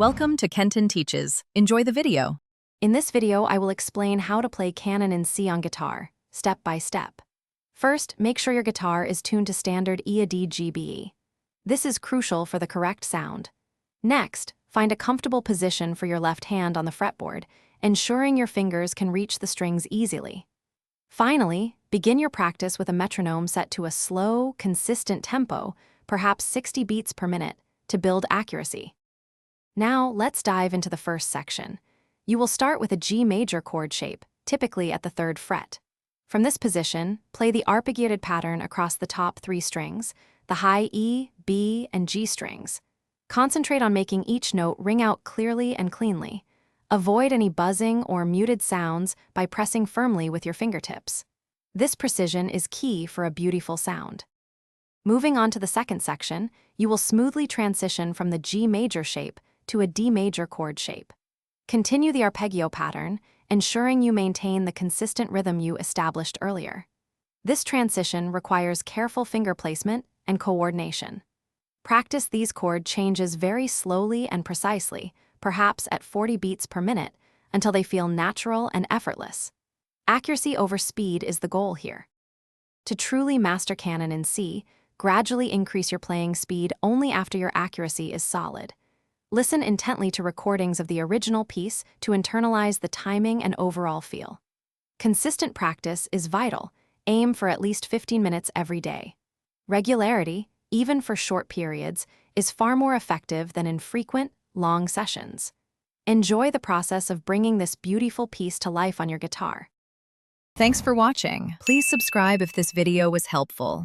Welcome to Kenton Teaches. Enjoy the video. In this video, I will explain how to play Canon in C on guitar, step by step. First, make sure your guitar is tuned to standard E-A-D-G-B-E. This is crucial for the correct sound. Next, find a comfortable position for your left hand on the fretboard, ensuring your fingers can reach the strings easily. Finally, begin your practice with a metronome set to a slow, consistent tempo, perhaps 60 beats per minute, to build accuracy. Now, let's dive into the first section. You will start with a G major chord shape, typically at the 3rd fret. From this position, play the arpeggiated pattern across the top 3 strings, the high E, B, and G strings. Concentrate on making each note ring out clearly and cleanly. Avoid any buzzing or muted sounds by pressing firmly with your fingertips. This precision is key for a beautiful sound. Moving on to the second section, you will smoothly transition from the G major shape to a D major chord shape. Continue the arpeggio pattern, ensuring you maintain the consistent rhythm you established earlier. This transition requires careful finger placement and coordination. Practice these chord changes very slowly and precisely, perhaps at 40 beats per minute, until they feel natural and effortless. Accuracy over speed is the goal here. To truly master Canon in C, gradually increase your playing speed only after your accuracy is solid. Listen intently to recordings of the original piece to internalize the timing and overall feel. Consistent practice is vital. Aim for at least 15 minutes every day. Regularity, even for short periods, is far more effective than in frequent, long sessions. Enjoy the process of bringing this beautiful piece to life on your guitar. Thanks for watching. Please subscribe if this video was helpful.